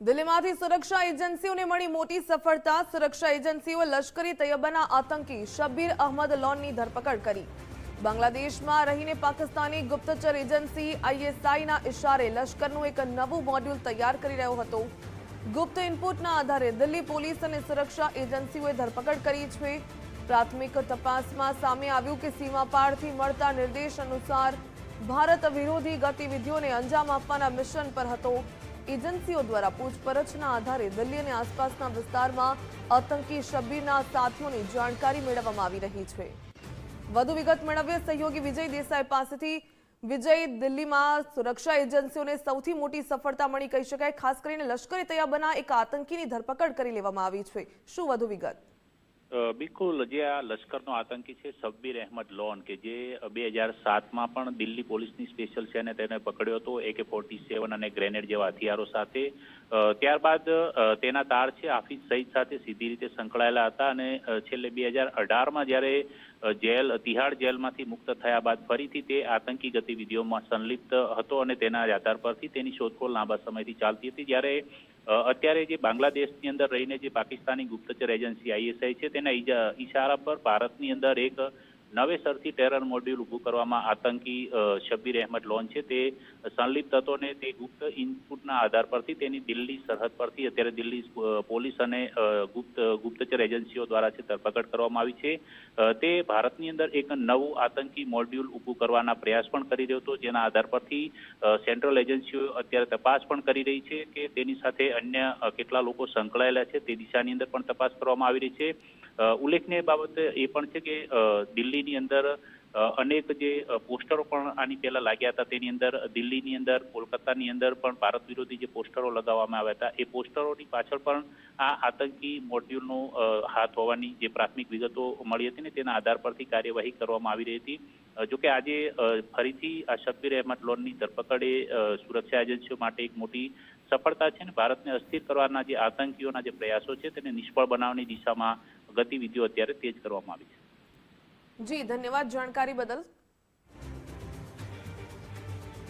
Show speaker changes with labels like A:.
A: દિલ્હીમાંથી સુરક્ષા એજન્સીઓને મળી મોટી સફળતા। સુરક્ષા એજન્સીઓએ લશ્કરી તૈયબાના આતંકી શબ્બીર અહમદ લોનની ધરપકડ કરી। બાંગ્લાદેશમાં રહીને પાકિસ્તાની ગુપ્તચર એજન્સી આઈએસઆઈના ઇશારે લશ્કરનું એક નવું મોડ્યુલ તૈયાર કરી રહ્યો હતો। ગુપ્ત ઇનપુટના આધારે દિલ્હી પોલીસ અને સુરક્ષા એજન્સીઓએ ધરપકડ કરી છે। પ્રાથમિક તપાસમાં સામે આવ્યું કે સીમાપારથી મળતા નિર્દેશ અનુસાર ભારત વિરોધી ગતિવિધિઓને અંજામ આપવાના મિશન પર હતો। એજન્સીઓ દ્વારા પૂછપરછના આધારે દિલ્હી અને આસપાસના વિસ્તારમાં આતંકી શબ્બીરના સાથીઓની જાણકારી મેળવવામાં આવી રહી છે। વધુ વિગત મેળવીએ સહયોગી વિજય દેસાઈ પાસેથી। વિજય, દિલ્હીમાં સુરક્ષા એજન્સીઓને સૌથી મોટી સફળતા મળી કહી શકાય। ખાસ કરીને લશ્કરી તૈયાબાના એક આતંકીની ધરપકડ કરી લેવામાં આવી છે। શું વધુ વિગત?
B: બિલકુલ, જે આ લશ્કરનો આતંકી છે શબ્બીર અહેમદ લોન, કે જે 2007માં પણ દિલ્હી પોલીસની સ્પેશિયલ છે અને તેને પકડ્યો હતો AK-47 અને ગ્રેનેડ જેવા હથિયારો સાથે। ત્યારબાદ તેના તાર છે હાફિઝ સઈદ સાથે સીધી રીતે સંકળાયેલા હતા અને છેલ્લે 2018માં જ્યારે તિહાડ જેલમાંથી મુક્ત થયા બાદ ફરીથી તે આતંકી ગતિવિધિઓમાં સંલિપ્ત હતો અને તેના આધાર પરથી તેની શોધખોળ લાંબા સમયથી ચાલતી હતી। જ્યારે અત્યારે જે બાંગ્લાદેશની અંદર રહીને જે પાકિસ્તાની ગુપ્તચર એજન્સી આઈએસઆઈ છે તેના ઈશારા પર ભારતની અંદર એક નવેસરથી ટેરર મોડ્યુલ ઊભું કરવામાં આતંકી શબ્બીર અહેમદ લોન છે તે સંલિપ્ત હતો અને તે ગુપ્ત ઇનપુટના આધાર પરથી તેની દિલ્હી સરહદ પરથી અત્યારે દિલ્હી પોલીસ અને ગુપ્તચર એજન્સીઓ દ્વારા છે ધરપકડ કરવામાં આવી છે। તે ભારતની અંદર એક નવું આતંકી મોડ્યુલ ઊભું કરવાના પ્રયાસ પણ કરી રહ્યો હતો, જેના આધાર પરથી સેન્ટ્રલ એજન્સીઓ અત્યારે તપાસ પણ કરી રહી છે કે તેની સાથે અન્ય કેટલા લોકો સંકળાયેલા છે તે દિશાની અંદર પણ તપાસ કરવામાં આવી રહી છે। ઉલ્લેખનીય બાબત એ પણ છે કે દિલ્હીની અંદર અનેક જે પોસ્ટરો પણ આની પહેલા લાગ્યા હતા, તેની અંદર દિલ્હીની અંદર, કોલકાતાની અંદર પણ ભારત વિરોધી જે પોસ્ટરો લગાવવામાં આવ્યા હતા એ પોસ્ટરોની પાછળ પણ આ આતંકી મોડ્યુલનો હાથ હોવાની જે પ્રાથમિક વિગતો મળી હતી ને તેના આધાર પરથી કાર્યવાહી કરવામાં આવી રહી હતી। જોકે આજે ફરીથી આ શબ્બીર અહેમદ લોનની ધરપકડ એ સુરક્ષા એજન્સીઓ માટે એક મોટી સફળતા છે અને ભારતને અસ્થિર કરવાના જે આતંકીઓના જે પ્રયાસો છે તેને નિષ્ફળ બનાવવાની દિશામાં ગતિવિધિઓ અત્યારે તેજ કરવામાં આવી છે।
A: જી, ધન્યવાદ જાણકારી બદલ।